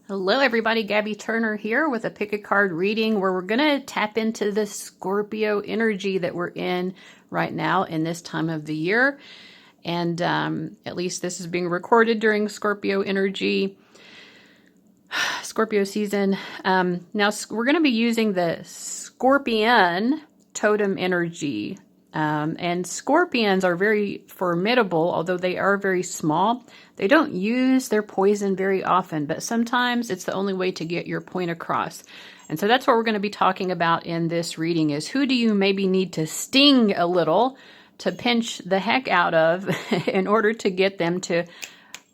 Hello everybody, Gabby Turner here with a pick a card reading where we're going to tap into the Scorpio energy that we're in right now in this time of the year. And at least this is being recorded during Scorpio energy, Scorpio season. Now we're going to be using the Scorpion totem energy. And scorpions are very formidable, although they are very small. They don't use their poison very often, but sometimes it's the only way to get your point across. And so that's what we're going to be talking about in this reading is who do you maybe need to sting a little to pinch the heck out of in order to get them to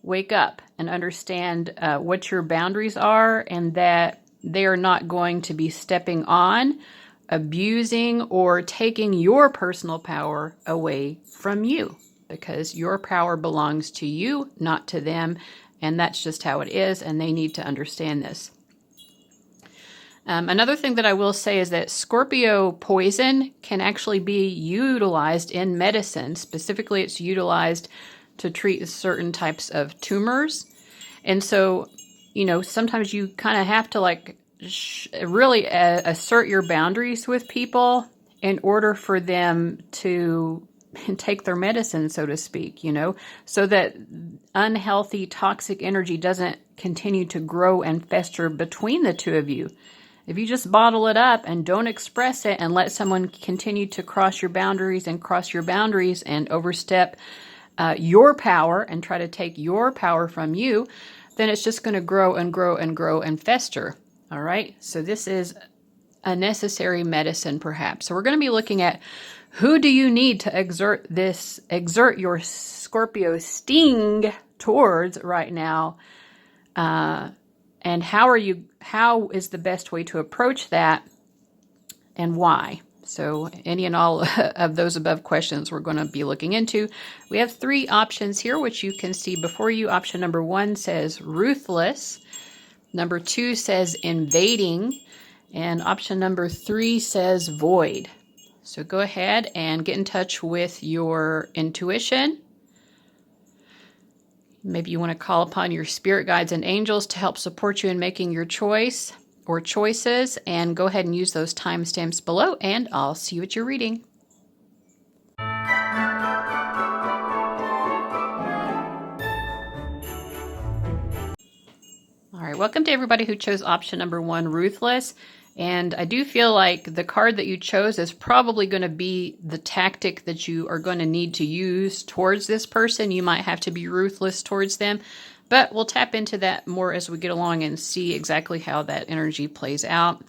wake up and understand what your boundaries are and that they are not going to be stepping on, abusing, or taking your personal power away from you, because your power belongs to you, not to them, and that's just how it is, and they need to understand this. Another thing that I will say is that Scorpio poison can actually be utilized in medicine. Specifically, it's utilized to treat certain types of tumors. And so, you know, sometimes you kind of have to really assert your boundaries with people in order for them to take their medicine, so to speak, you know, so that unhealthy, toxic energy doesn't continue to grow and fester between the two of you. If you just bottle it up and don't express it and let someone continue to cross your boundaries and overstep your power and try to take your power from you, then it's just going to grow and grow and grow and fester. All right, so this is a necessary medicine, perhaps. So we're going to be looking at who do you need to exert your Scorpio sting towards right now, and how is the best way to approach that, and why? So any and all of those above questions we're going to be looking into. We have three options here, which you can see before you. Option number 1 says ruthless. Number 2 says invading, and option number 3 says void. So go ahead and get in touch with your intuition. Maybe you want to call upon your spirit guides and angels to help support you in making your choice or choices, and go ahead and use those timestamps below, and I'll see you at your reading. All right, welcome to everybody who chose option number 1, ruthless. And I do feel like the card that you chose is probably going to be the tactic that you are going to need to use towards this person. You might have to be ruthless towards them, but we'll tap into that more as we get along and see exactly how that energy plays out.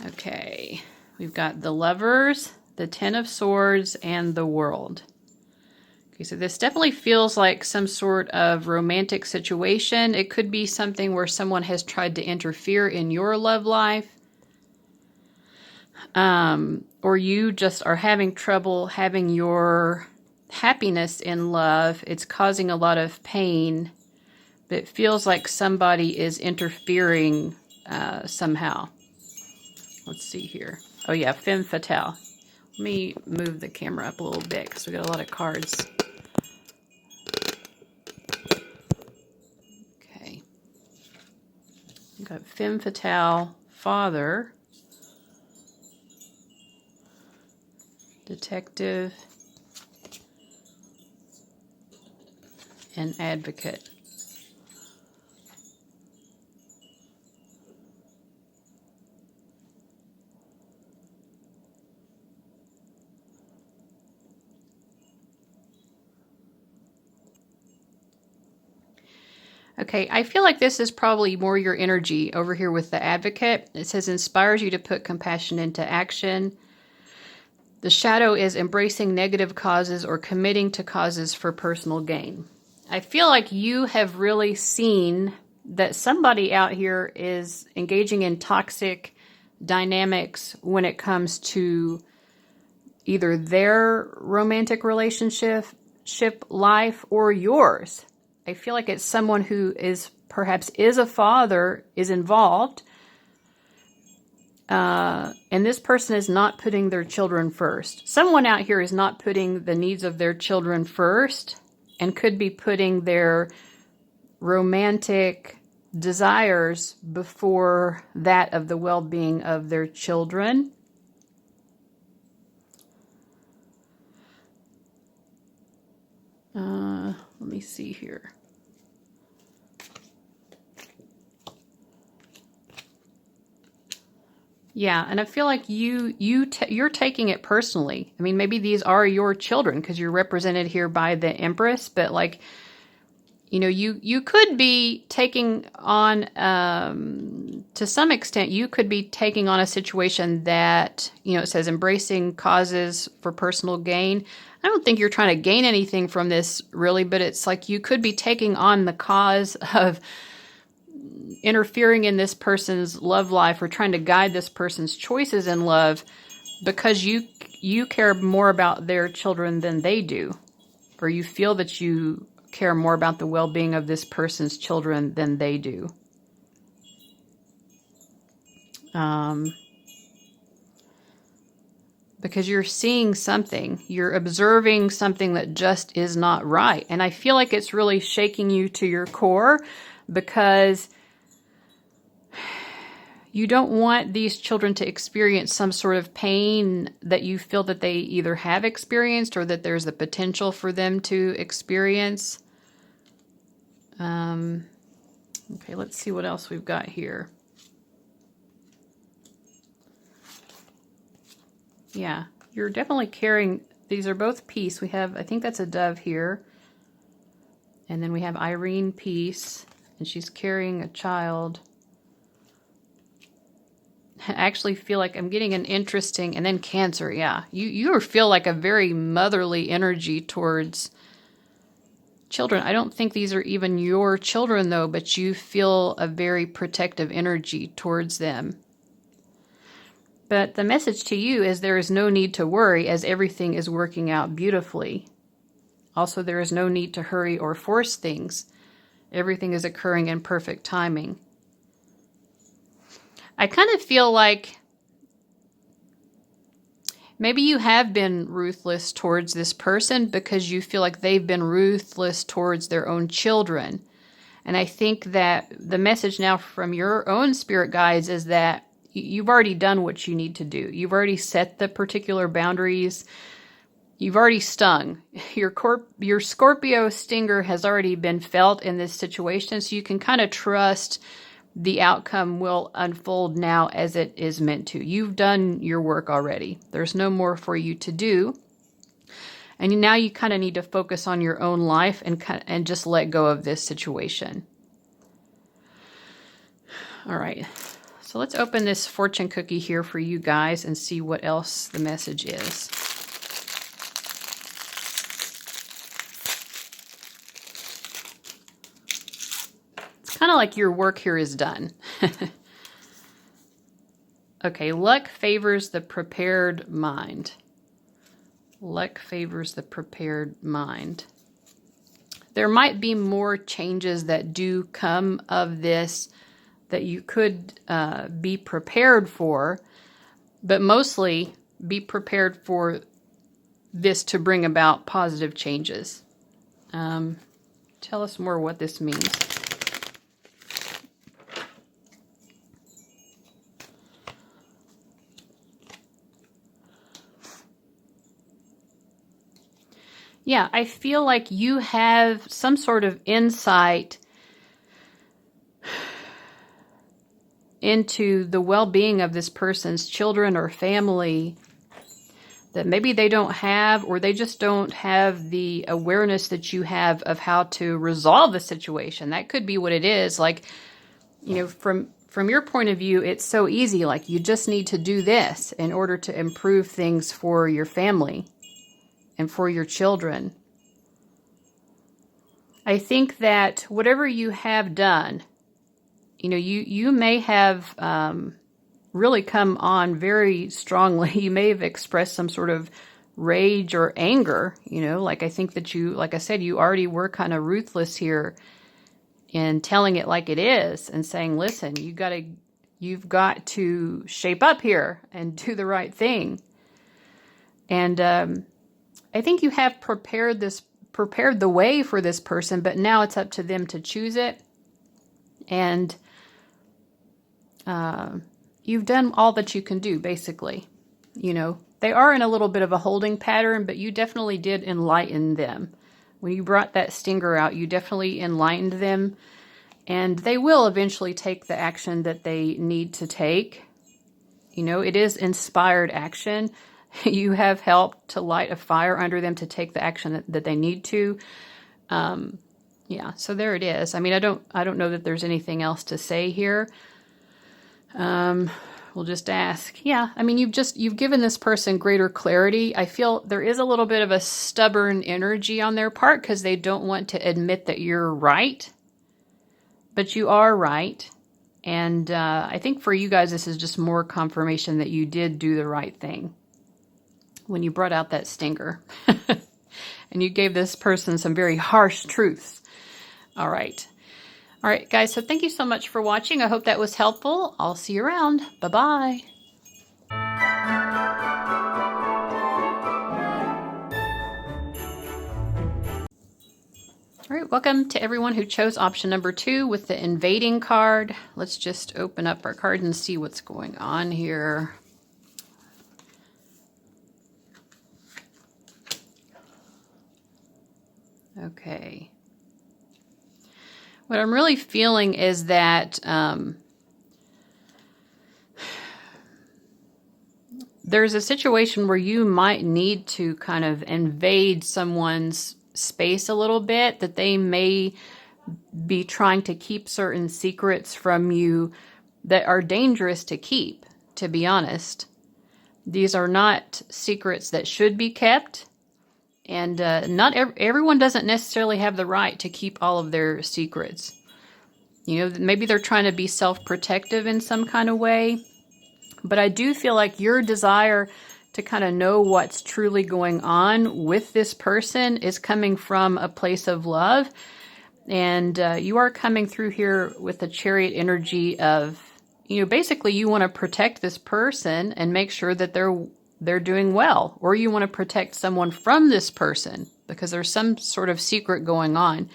Okay, we've got the Lovers, the Ten of Swords, and the World. Okay, so this definitely feels like some sort of romantic situation. It could be something where someone has tried to interfere in your love life. Or you just are having trouble having your happiness in love. It's causing a lot of pain. But it feels like somebody is interfering somehow. Let's see here. Oh yeah, femme fatale. Let me move the camera up a little bit because we got a lot of cards. Okay. We've got femme fatale, father, detective, and advocate. Okay, I feel like this is probably more your energy over here with the advocate. It says inspires you to put compassion into action. The shadow is embracing negative causes or committing to causes for personal gain. I feel like you have really seen that somebody out here is engaging in toxic dynamics when it comes to either their romantic relationship life or yours. I feel like it's someone who perhaps is a father, is involved, and this person is not putting their children first. Someone out here is not putting the needs of their children first and could be putting their romantic desires before that of the well-being of their children. Let me see here. Yeah, and I feel like you're taking it personally. I mean, maybe these are your children because you're represented here by the Empress, but like, you know, you could be taking on, to some extent, you could be taking on a situation that, you know, it says embracing causes for personal gain. I don't think you're trying to gain anything from this really, but it's like you could be taking on the cause of interfering in this person's love life or trying to guide this person's choices in love because you care more about their children than they do, or you feel that you care more about the well-being of this person's children than they do. Because you're seeing something, you're observing something that just is not right. And I feel like it's really shaking you to your core because you don't want these children to experience some sort of pain that you feel that they either have experienced or that there's the potential for them to experience. Okay, let's see what else we've got here. Yeah, you're definitely carrying, these are both peace. We have, I think that's a dove here. And then we have Irene Peace, and she's carrying a child. I actually feel like I'm getting an interesting, and then Cancer, yeah. You feel like a very motherly energy towards children. I don't think these are even your children though, but you feel a very protective energy towards them. But the message to you is there is no need to worry as everything is working out beautifully. Also, there is no need to hurry or force things. Everything is occurring in perfect timing. I kind of feel like maybe you have been ruthless towards this person because you feel like they've been ruthless towards their own children. And I think that the message now from your own spirit guides is that you've already done what you need to do. You've already set the particular boundaries. You've already stung. Your Scorpio stinger has already been felt in this situation, so you can kind of trust the outcome will unfold now as it is meant to. You've done your work already. There's no more for you to do. And now you kind of need to focus on your own life and just let go of this situation. All right. So let's open this fortune cookie here for you guys and see what else the message is. It's kind of like your work here is done. Okay, luck favors the prepared mind. Luck favors the prepared mind. There might be more changes that do come of this that you could be prepared for, but mostly be prepared for this to bring about positive changes. Tell us more what this means. Yeah, I feel like you have some sort of insight into the well-being of this person's children or family that maybe they don't have, or they just don't have the awareness that you have of how to resolve the situation. That could be what it is. Like, you know, from your point of view, it's so easy. Like, you just need to do this in order to improve things for your family and for your children. I think that whatever you have done, you know, you may have really come on very strongly. You may have expressed some sort of rage or anger, you know, like I think that you, like I said, you already were kind of ruthless here in telling it like it is and saying, listen, you've got to shape up here and do the right thing. And I think you have prepared the way for this person, but now it's up to them to choose it. And you've done all that you can do, basically. You know, they are in a little bit of a holding pattern, but you definitely did enlighten them. When you brought that stinger out, you definitely enlightened them, and they will eventually take the action that they need to take. You know, it is inspired action. You have helped to light a fire under them to take the action that they need to. Yeah, so there it is. I mean, I don't know that there's anything else to say here. We'll just ask. Yeah, I mean, you've given this person greater clarity. I feel there is a little bit of a stubborn energy on their part because they don't want to admit that you're right. But you are right. And I think for you guys, this is just more confirmation that you did do the right thing when you brought out that stinger. And you gave this person some very harsh truths. All right. All right, guys, so thank you so much for watching. I hope that was helpful. I'll see you around. Bye-bye. All right, welcome to everyone who chose option number 2 with the invading card. Let's just open up our card and see what's going on here. Okay. What I'm really feeling is that there's a situation where you might need to kind of invade someone's space a little bit, that they may be trying to keep certain secrets from you that are dangerous to keep, to be honest. These are not secrets that should be kept. And not everyone doesn't necessarily have the right to keep all of their secrets. You know, maybe they're trying to be self-protective in some kind of way. But I do feel like your desire to kind of know what's truly going on with this person is coming from a place of love. And you are coming through here with the Chariot energy of, you know, basically you want to protect this person and make sure that they're doing well, or you want to protect someone from this person because there's some sort of secret going on.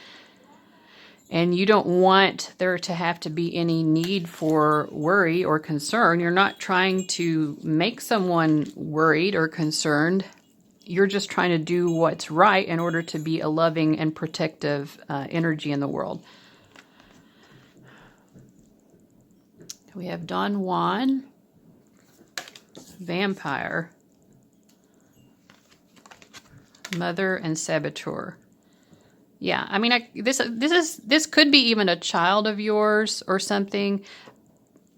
And you don't want there to have to be any need for worry or concern. You're not trying to make someone worried or concerned. You're just trying to do what's right in order to be a loving and protective energy in the world. We have Don Juan, Vampire, Mother, and Saboteur. Yeah, I mean, this could be even a child of yours or something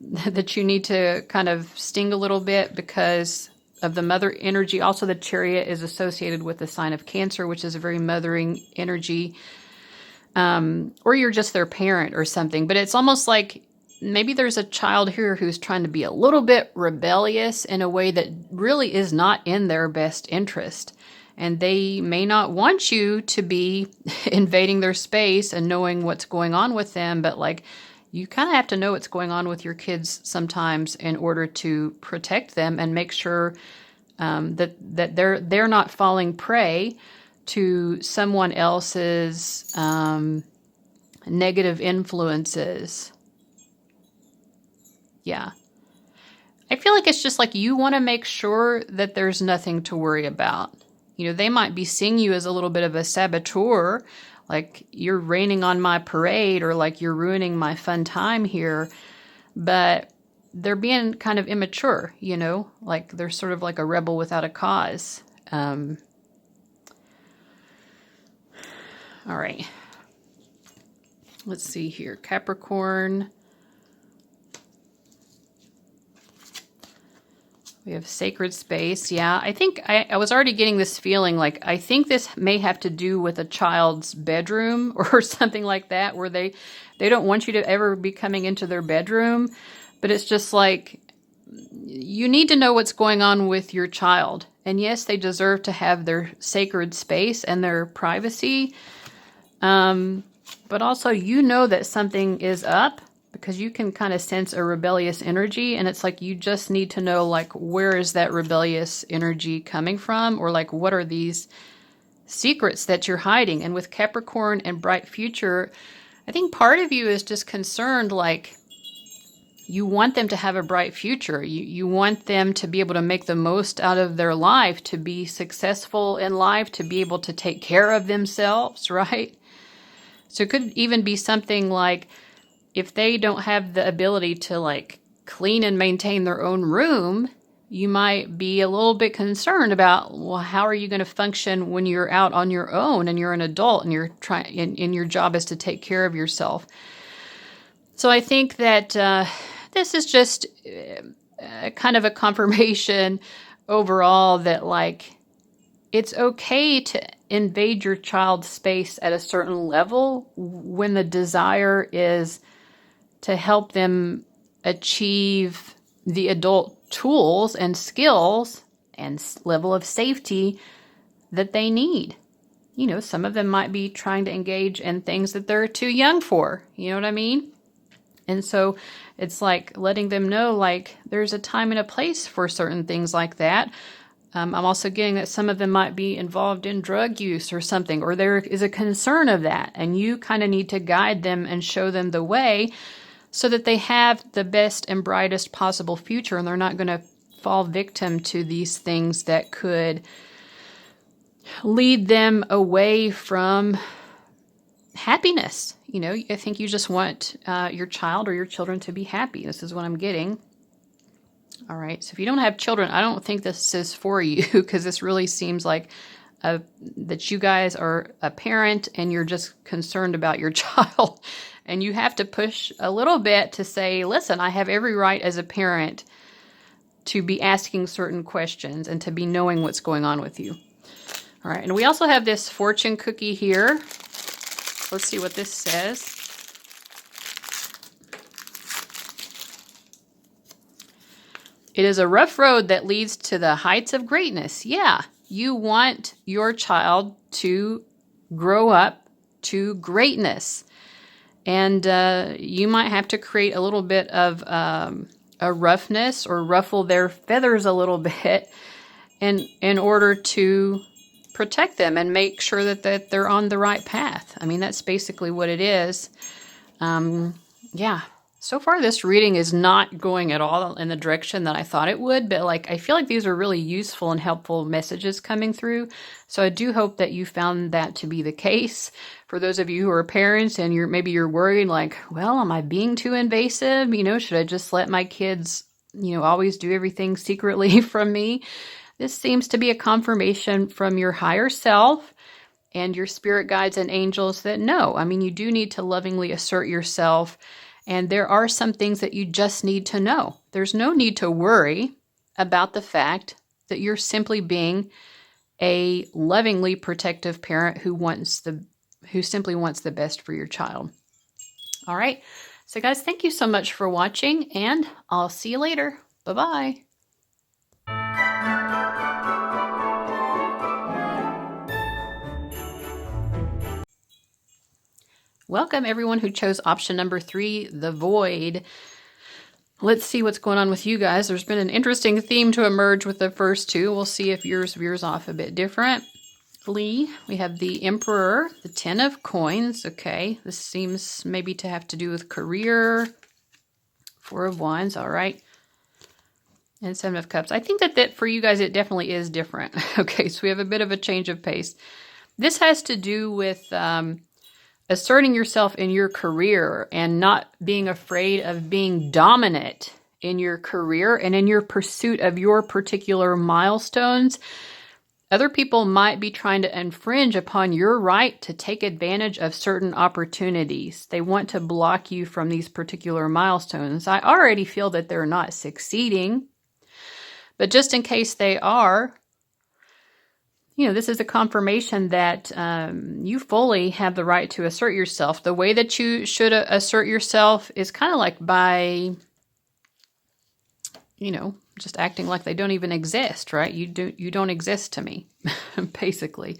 that you need to kind of sting a little bit because of the mother energy. Also, the Chariot is associated with the sign of Cancer, which is a very mothering energy. Or you're just their parent or something. But it's almost like maybe there's a child here who's trying to be a little bit rebellious in a way that really is not in their best interest. And they may not want you to be invading their space and knowing what's going on with them. But like, you kind of have to know what's going on with your kids sometimes in order to protect them and make sure that they're not falling prey to someone else's negative influences. Yeah. I feel like it's just like you want to make sure that there's nothing to worry about. You know, they might be seeing you as a little bit of a saboteur, like you're raining on my parade or like you're ruining my fun time here. But they're being kind of immature, you know, like they're sort of like a rebel without a cause. All right. Let's see here. Capricorn. We have sacred space. Yeah, I think I was already getting this feeling like I think this may have to do with a child's bedroom or something like that, where they don't want you to ever be coming into their bedroom. But it's just like you need to know what's going on with your child. And yes, they deserve to have their sacred space and their privacy. But also, you know that something is up, because you can kind of sense a rebellious energy, and it's like you just need to know, like, where is that rebellious energy coming from, or like what are these secrets that you're hiding? And with Capricorn and bright future, I think part of you is just concerned, like, you want them to have a bright future. You want them to be able to make the most out of their life, to be successful in life, to be able to take care of themselves, right? So it could even be something like, if they don't have the ability to like clean and maintain their own room, you might be a little bit concerned about, well, how are you going to function when you're out on your own and you're an adult and you're trying, and your job is to take care of yourself. So I think that this is just kind of a confirmation overall that, like, it's okay to invade your child's space at a certain level when the desire is to help them achieve the adult tools and skills and level of safety that they need. You know, some of them might be trying to engage in things that they're too young for. You know what I mean? And so it's like letting them know, like, there's a time and a place for certain things like that. I'm also getting that some of them might be involved in drug use or something, or there is a concern of that. And you kind of need to guide them and show them the way so that they have the best and brightest possible future. And they're not going to fall victim to these things that could lead them away from happiness. You know, I think you just want your child or your children to be happy. This is what I'm getting. All right. So if you don't have children, I don't think this is for you, because this really seems like that you guys are a parent and you're just concerned about your child. And you have to push a little bit to say, listen, I have every right as a parent to be asking certain questions and to be knowing what's going on with you. All right. And we also have this fortune cookie here. Let's see what this says. It is a rough road that leads to the heights of greatness. Yeah, you want your child to grow up to greatness. And you might have to create a little bit of a roughness or ruffle their feathers a little bit in order to protect them and make sure that they're on the right path. I mean, that's basically what it is. Yeah. So far, this reading is not going at all in the direction that I thought it would, but like, I feel like these are really useful and helpful messages coming through. So I do hope that you found that to be the case. For those of you who are parents and maybe you're worried, like, well, am I being too invasive? You know, should I just let my kids, you know, always do everything secretly from me? This seems to be a confirmation from your higher self and your spirit guides and angels that no, I mean, you do need to lovingly assert yourself. And there are some things that you just need to know. There's no need to worry about the fact that you're simply being a lovingly protective parent who simply wants the best for your child. All right. So guys, thank you so much for watching, and I'll see you later. Bye-bye. Welcome everyone who chose option number 3, the void. Let's see what's going on with you guys. There's been an interesting theme to emerge with the first two. We'll see if yours veers off a bit differently. We have the Emperor, the 10 of coins. Okay, this seems maybe to have to do with career. 4 of wands, all right. And 7 of cups. I think that for you guys, it definitely is different. Okay, so we have a bit of a change of pace. This has to do with asserting yourself in your career and not being afraid of being dominant in your career and in your pursuit of your particular milestones. Other people might be trying to infringe upon your right to take advantage of certain opportunities. They want to block you from these particular milestones. I already feel that they're not succeeding, but just in case they are, you know, this is a confirmation that you fully have the right to assert yourself. The way that you should assert yourself is kind of like by, you know, just acting like they don't even exist, right? You don't exist to me, basically.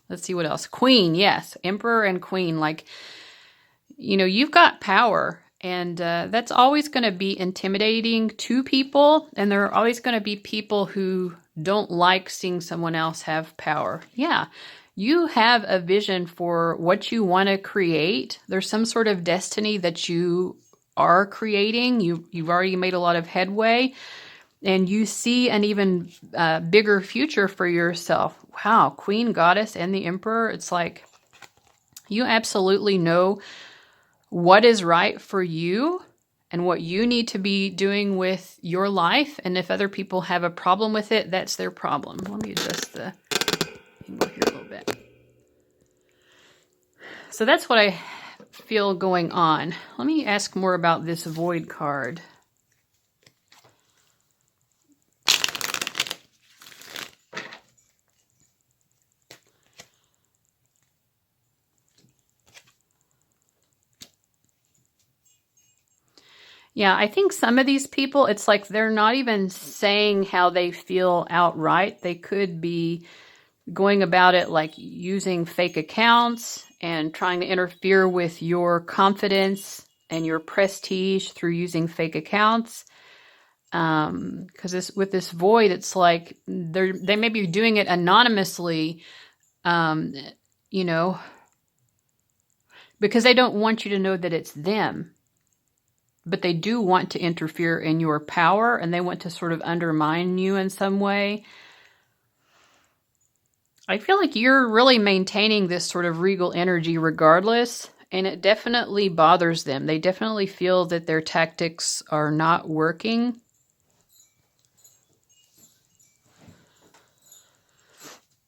Let's see what else. Queen, yes. Emperor and Queen. Like, you know, you've got power. And that's always going to be intimidating to people. And there are always going to be people who don't like seeing someone else have power. Yeah, You have a vision for what you want to create. There's some sort of destiny that you are creating. You've already made a lot of headway, and you see an even bigger future for yourself. Wow, Queen, Goddess, and the Emperor. It's like you absolutely know what is right for you and what you need to be doing with your life. And if other people have a problem with it, that's their problem. Let me adjust the angle here a little bit. So that's what I feel going on. Let me ask more about this Void card. Yeah, I think some of these people, it's like they're not even saying how they feel outright. They could be going about it like using fake accounts and trying to interfere with your confidence and your prestige through using fake accounts. Because with this void, it's like they may be doing it anonymously, you know, because they don't want you to know that it's them. But they do want to interfere in your power, and they want to sort of undermine you in some way. I feel like you're really maintaining this sort of regal energy regardless, and it definitely bothers them. They definitely feel that their tactics are not working.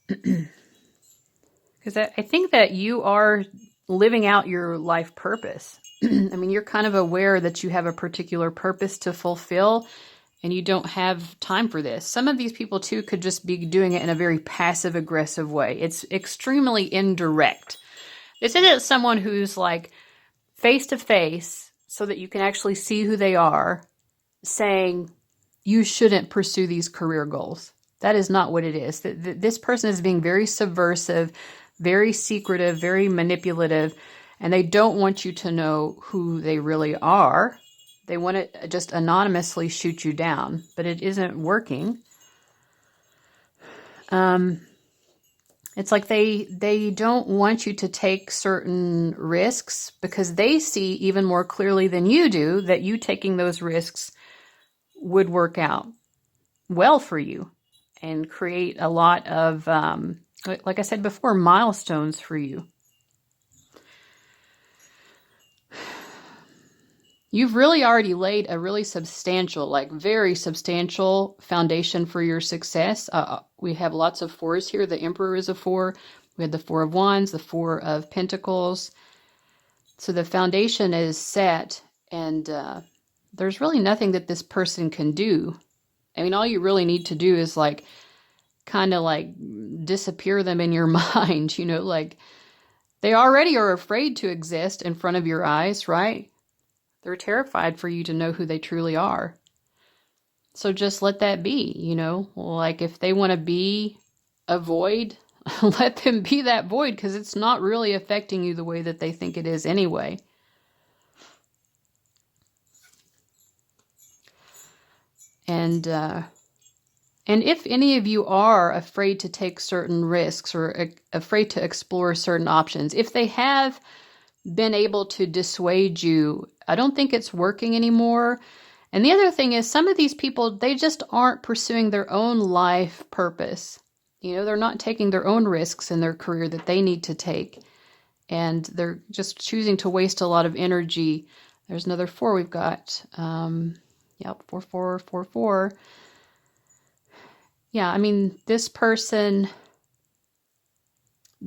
Because I think that you are living out your life purpose. I mean, you're kind of aware that you have a particular purpose to fulfill, and you don't have time for this. Some of these people, too, could just be doing it in a very passive-aggressive way. It's extremely indirect. This isn't someone who's like face-to-face so that you can actually see who they are, saying you shouldn't pursue these career goals. That is not what it is. This person is being very subversive, very secretive, very manipulative, and they don't want you to know who they really are. They want to just anonymously shoot you down, but it isn't working. It's like they don't want you to take certain risks because they see even more clearly than you do that you taking those risks would work out well for you and create a lot of, like I said before, milestones for you. You've really already laid a really substantial, like very substantial foundation for your success. We have lots of fours here. The Emperor is a 4. We had the 4 of Wands, the 4 of Pentacles. So the foundation is set, and there's really nothing that this person can do. I mean, all you really need to do is like kind of like disappear them in your mind, you know, like they already are afraid to exist in front of your eyes, right? They're terrified for you to know who they truly are. So just let that be, you know, like if they want to be a void, let them be that void because it's not really affecting you the way that they think it is anyway. And if any of you are afraid to take certain risks or afraid to explore certain options, if they have been able to dissuade you, I don't think it's working anymore. And the other thing is some of these people, they just aren't pursuing their own life purpose. You know, they're not taking their own risks in their career that they need to take. And they're just choosing to waste a lot of energy. There's another 4 we've got. Yep, 4, 4, 4, 4. Yeah, I mean, this person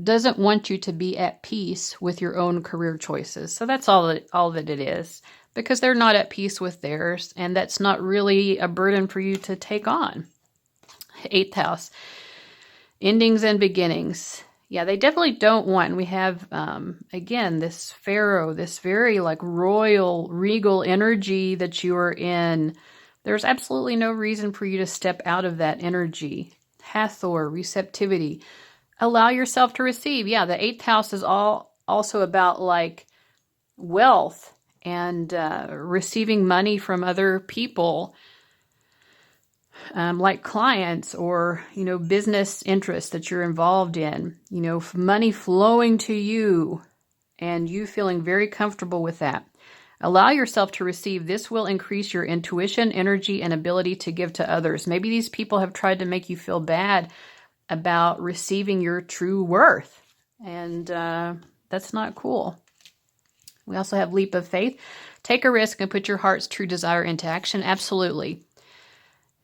doesn't want you to be at peace with your own career choices. So that's all that it is, because they're not at peace with theirs, and that's not really a burden for you to take on. 8th house, endings and beginnings. Yeah, they definitely don't want. We have, again, this Pharaoh, this very like royal, regal energy that you are in. There's absolutely no reason for you to step out of that energy. Hathor, receptivity. Allow yourself to receive. Yeah, the 8th house is also about like wealth and receiving money from other people. like clients or, business interests that you're involved in, money flowing to you and you feeling very comfortable with that. Allow yourself to receive. This will increase your intuition, energy, and ability to give to others. Maybe these people have tried to make you feel bad about receiving your true worth. And that's not cool. We also have leap of faith. Take a risk and put your heart's true desire into action. Absolutely.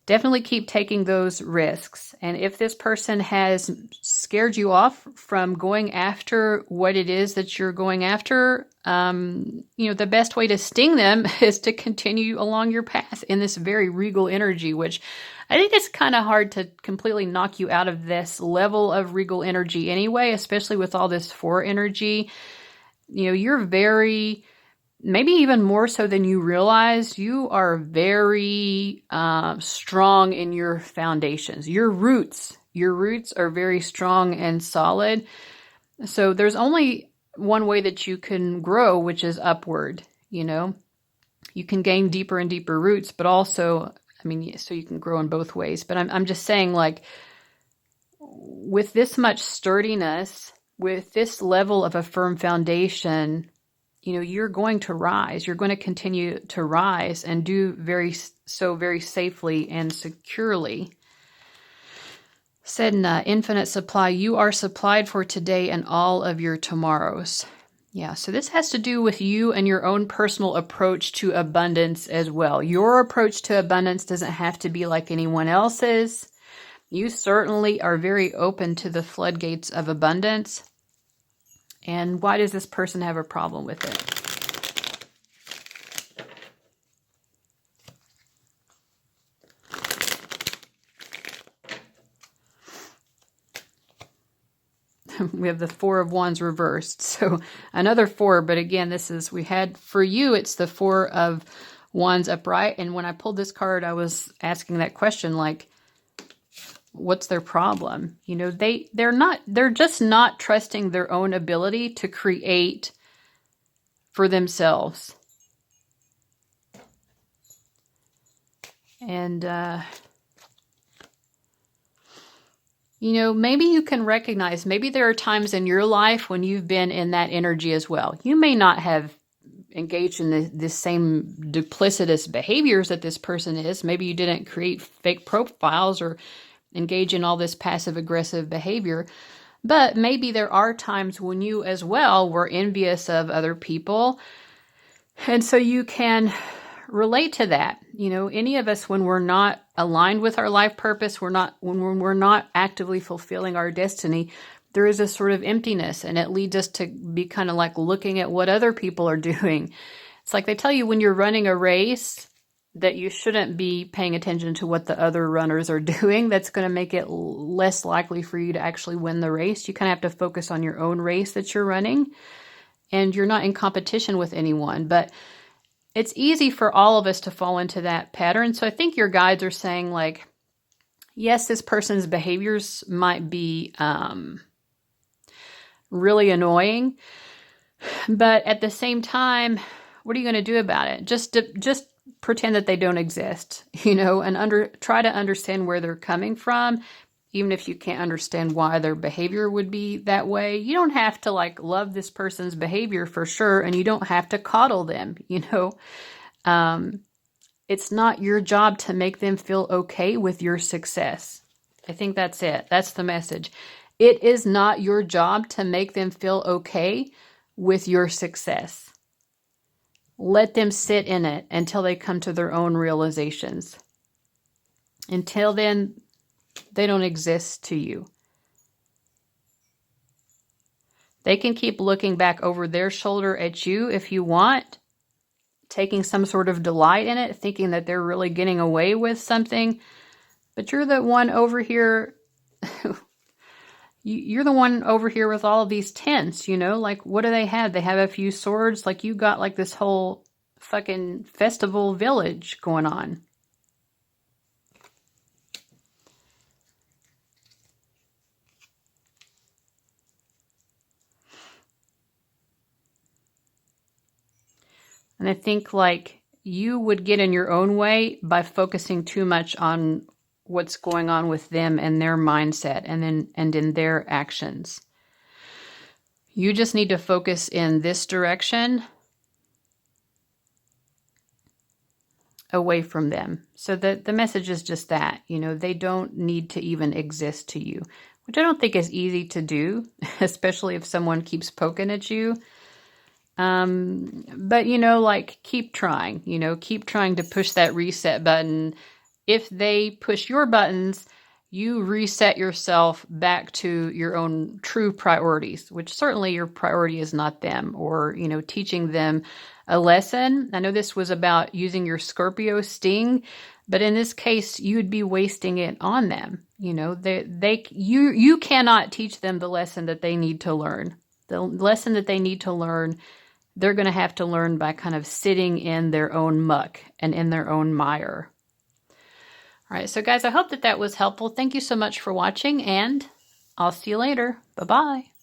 Definitely keep taking those risks. And if this person has scared you off from going after what it is that you're going after, the best way to sting them is to continue along your path in this very regal energy, which I think it's kind of hard to completely knock you out of this level of regal energy anyway, especially with all this 4 energy. You're very... maybe even more so than you realize, you are very strong in your foundations. Your roots are very strong and solid. So there's only one way that you can grow, which is upward. You can gain deeper and deeper roots, but also, so you can grow in both ways. But I'm just saying, like, with this much sturdiness, with this level of a firm foundation, you're going to rise. You're going to continue to rise and do very safely and securely. Said in Infinite Supply, you are supplied for today and all of your tomorrows. Yeah, so this has to do with you and your own personal approach to abundance as well. Your approach to abundance doesn't have to be like anyone else's. You certainly are very open to the floodgates of abundance. And why does this person have a problem with it? We have the 4 of Wands reversed. So another 4, but again, for you, it's the 4 of Wands upright. And when I pulled this card, I was asking that question, like, what's their problem? They're just not trusting their own ability to create for themselves. And, maybe you can recognize, maybe there are times in your life when you've been in that energy as well. You may not have engaged in the same duplicitous behaviors that this person is. Maybe you didn't create fake profiles or engage in all this passive-aggressive behavior. But maybe there are times when you as well were envious of other people. And so you can relate to that. Any of us, when we're not aligned with our life purpose, when we're not actively fulfilling our destiny, there is a sort of emptiness, and it leads us to be kind of like looking at what other people are doing. It's like they tell you when you're running a race that you shouldn't be paying attention to what the other runners are doing. That's going to make it less likely for you to actually win the race. You kind of have to focus on your own race that you're running, and you're not in competition with anyone. But it's easy for all of us to fall into that pattern. So I think your guides are saying, like, yes, this person's behaviors might be really annoying, but at the same time, what are you going to do about it? Just pretend that they don't exist, and try to understand where they're coming from, even if you can't understand why their behavior would be that way. You don't have to love this person's behavior for sure, and you don't have to coddle them, It's not your job to make them feel okay with your success. I think that's it. That's the message. It is not your job to make them feel okay with your success. Let them sit in it until they come to their own realizations. Until then, they don't exist to you. They can keep looking back over their shoulder at you if you want, taking some sort of delight in it, thinking that they're really getting away with something. But you're the one over here. You're the one over here with all of these tents, what do they have? They have a few swords. You got this whole fucking festival village going on. And I think you would get in your own way by focusing too much on what's going on with them and their mindset and in their actions. You just need to focus in this direction away from them. So the message is just that, you know, they don't need to even exist to you, which I don't think is easy to do, especially if someone keeps poking at you. But, you know, like, keep trying, you know, keep trying to push that reset button. If they push your buttons, you reset yourself back to your own true priorities, which certainly your priority is not them, or, you know, teaching them a lesson. I know this was about using your Scorpio sting, but in this case, you'd be wasting it on them. You know, you cannot teach them the lesson that they need to learn. The lesson that they need to learn, they're going to have to learn by kind of sitting in their own muck and in their own mire. All right, so guys, I hope that was helpful. Thank you so much for watching, and I'll see you later. Bye-bye.